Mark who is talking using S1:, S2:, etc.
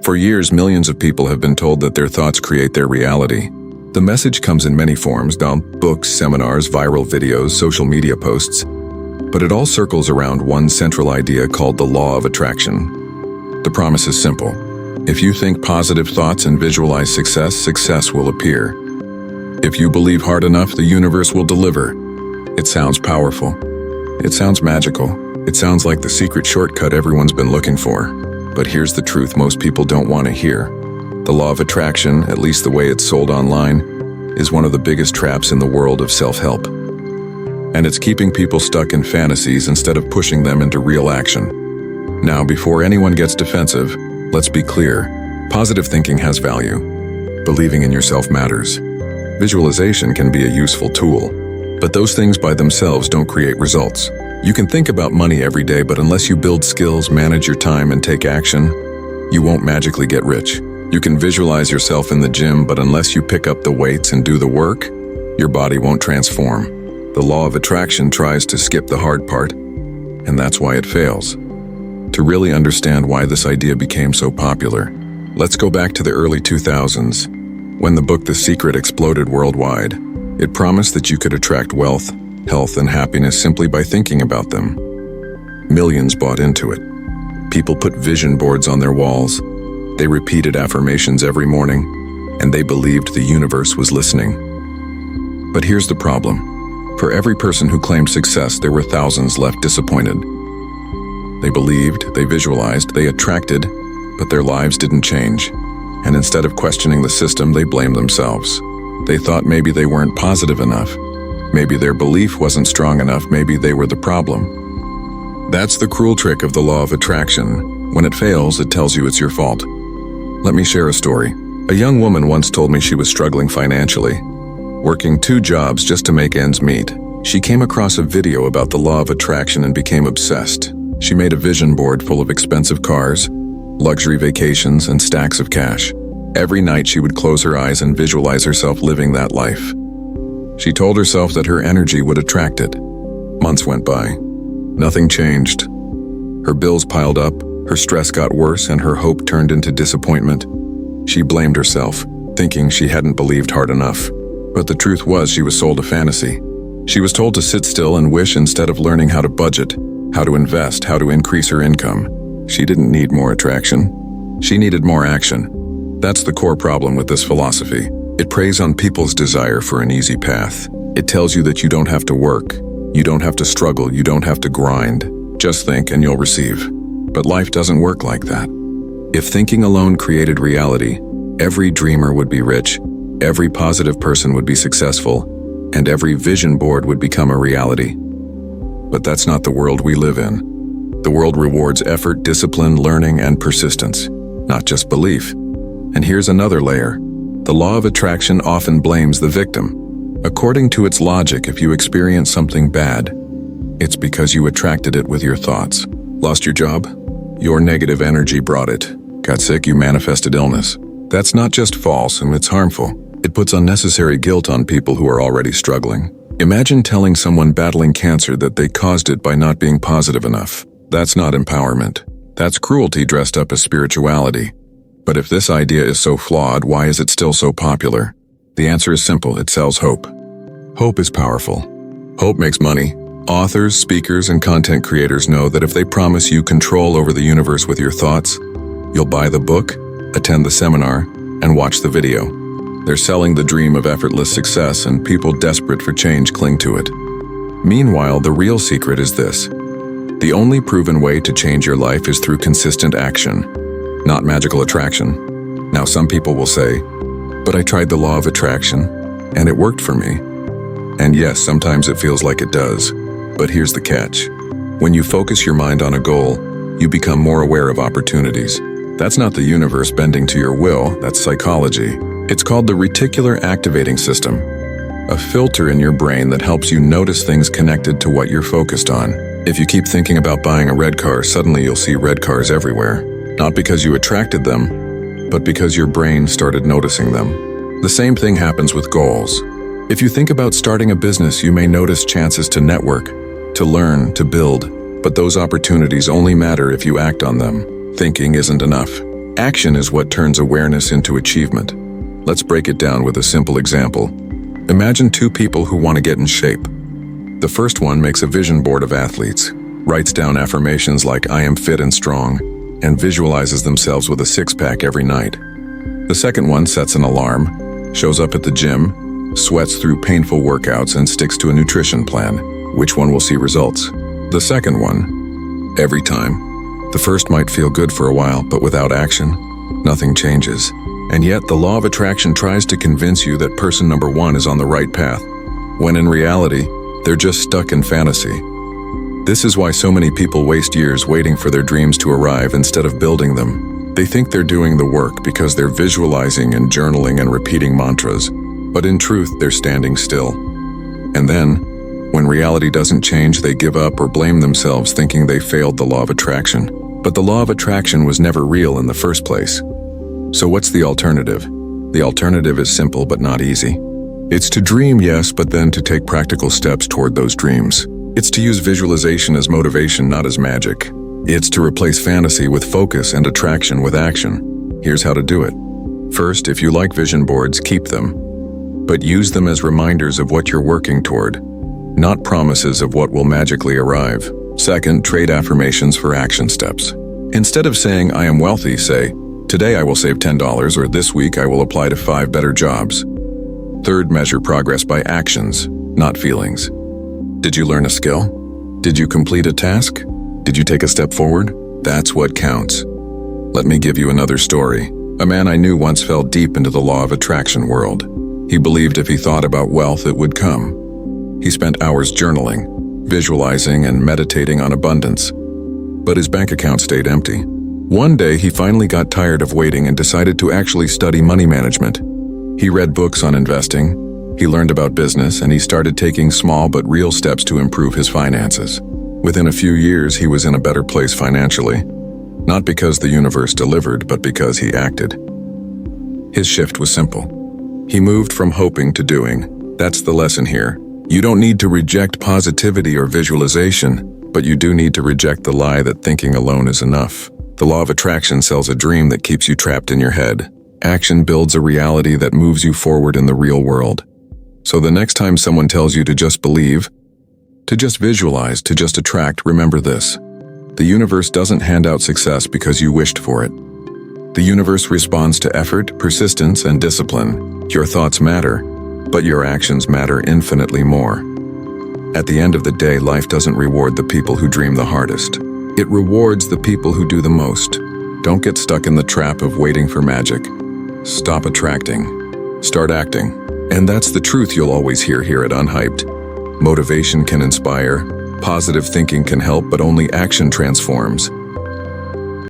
S1: For years, millions of people have been told that their thoughts create their reality. The message comes in many forms: books, seminars, viral videos, social media posts. But it all circles around one central idea called the law of attraction. The promise is simple. If you think positive thoughts and visualize success, success will appear. If you believe hard enough, the universe will deliver. It sounds powerful. It sounds magical. It sounds like the secret shortcut everyone's been looking for. But here's the truth most people don't want to hear. The law of attraction, at least the way it's sold online, is one of the biggest traps in the world of self-help. And it's keeping people stuck in fantasies instead of pushing them into real action. Now, before anyone gets defensive, let's be clear. Positive thinking has value. Believing in yourself matters. Visualization can be a useful tool. But those things by themselves don't create results. You can think about money every day, but unless you build skills, manage your time, and take action, you won't magically get rich. You can visualize yourself in the gym, but unless you pick up the weights and do the work, your body won't transform. The law of attraction tries to skip the hard part, and that's why it fails. To really understand why this idea became so popular, let's go back to the early 2000s, when the book The Secret exploded worldwide. It promised that you could attract wealth, health, and happiness simply by thinking about them. Millions bought into it. People put vision boards on their walls. They repeated affirmations every morning, and they believed the universe was listening. But here's the problem. For every person who claimed success, there were thousands left disappointed. They believed, they visualized, they attracted, but their lives didn't change. And instead of questioning the system, they blamed themselves. They thought maybe they weren't positive enough. Maybe their belief wasn't strong enough. Maybe they were the problem. That's the cruel trick of the law of attraction. When it fails, it tells you it's your fault. Let me share a story. A young woman once told me she was struggling financially, working 2 jobs just to make ends meet. She came across a video about the law of attraction and became obsessed. She made a vision board full of expensive cars, luxury vacations, and stacks of cash. Every night she would close her eyes and visualize herself living that life. She told herself that her energy would attract it. Months went by. Nothing changed. Her bills piled up, her stress got worse, and her hope turned into disappointment. She blamed herself, thinking she hadn't believed hard enough. But the truth was she was sold a fantasy. She was told to sit still and wish instead of learning how to budget, how to invest, how to increase her income. She didn't need more attraction. She needed more action. That's the core problem with this philosophy. It preys on people's desire for an easy path. It tells you that you don't have to work, you don't have to struggle, you don't have to grind. Just think and you'll receive. But life doesn't work like that. If thinking alone created reality, every dreamer would be rich, every positive person would be successful, and every vision board would become a reality. But that's not the world we live in. The world rewards effort, discipline, learning, and persistence, not just belief. And here's another layer. The law of attraction often blames the victim. According to its logic, if you experience something bad, it's because you attracted it with your thoughts. Lost your job? Your negative energy brought it. Got sick? You manifested illness. That's not just false, and it's harmful. It puts unnecessary guilt on people who are already struggling. Imagine telling someone battling cancer that they caused it by not being positive enough. That's not empowerment. That's cruelty dressed up as spirituality. But if this idea is so flawed, why is it still so popular? The answer is simple. It sells hope. Hope is powerful. Hope makes money. Authors, speakers, and content creators know that if they promise you control over the universe with your thoughts, you'll buy the book, attend the seminar, and watch the video. They're selling the dream of effortless success, and people desperate for change cling to it. Meanwhile, the real secret is this. The only proven way to change your life is through consistent action, not magical attraction. Now, some people will say, but I tried the law of attraction, and it worked for me. And yes, sometimes it feels like it does. But here's the catch. When you focus your mind on a goal, you become more aware of opportunities. That's not the universe bending to your will, that's psychology. It's called the reticular activating system, a filter in your brain that helps you notice things connected to what you're focused on. If you keep thinking about buying a red car, suddenly you'll see red cars everywhere. Not because you attracted them, but because your brain started noticing them. The same thing happens with goals. If you think about starting a business, you may notice chances to network, to learn, to build, but those opportunities only matter if you act on them. Thinking isn't enough. Action is what turns awareness into achievement. Let's break it down with a simple example. Imagine two people who want to get in shape. The first one makes a vision board of athletes, writes down affirmations like "I am fit and strong," and visualizes themselves with a six-pack every night. The second one sets an alarm, shows up at the gym, sweats through painful workouts, and sticks to a nutrition plan. Which one will see results? The second one. Every time. The first might feel good for a while, but without action, nothing changes. And yet, the law of attraction tries to convince you that person number one is on the right path, when in reality, they're just stuck in fantasy. This is why so many people waste years waiting for their dreams to arrive instead of building them. They think they're doing the work because they're visualizing and journaling and repeating mantras, but in truth, they're standing still. And then, when reality doesn't change, they give up or blame themselves, thinking they failed the law of attraction. But the law of attraction was never real in the first place. So what's the alternative? The alternative is simple but not easy. It's to dream, yes, but then to take practical steps toward those dreams. It's to use visualization as motivation, not as magic. It's to replace fantasy with focus and attraction with action. Here's how to do it. First, if you like vision boards, keep them. But use them as reminders of what you're working toward, not promises of what will magically arrive. Second, trade affirmations for action steps. Instead of saying, "I am wealthy," say, "Today I will save $10," or "This week I will apply to 5 better jobs." Third, measure progress by actions, not feelings. Did you learn a skill? Did you complete a task? Did you take a step forward? That's what counts. Let me give you another story. A man I knew once fell deep into the law of attraction world. He believed if he thought about wealth, it would come. He spent hours journaling, visualizing, and meditating on abundance. But his bank account stayed empty. One day, he finally got tired of waiting and decided to actually study money management. He read books on investing, he learned about business, and he started taking small but real steps to improve his finances. Within a few years, he was in a better place financially. Not because the universe delivered, but because he acted. His shift was simple. He moved from hoping to doing. That's the lesson here. You don't need to reject positivity or visualization, but you do need to reject the lie that thinking alone is enough. The law of attraction sells a dream that keeps you trapped in your head. Action builds a reality that moves you forward in the real world. So the next time someone tells you to just believe, to just visualize, to just attract, remember this. The universe doesn't hand out success because you wished for it. The universe responds to effort, persistence, and discipline. Your thoughts matter, but your actions matter infinitely more. At the end of the day, life doesn't reward the people who dream the hardest. It rewards the people who do the most. Don't get stuck in the trap of waiting for magic. Stop attracting. Start acting. And that's the truth you'll always hear here at Unhyped. Motivation can inspire, positive thinking can help, but only action transforms.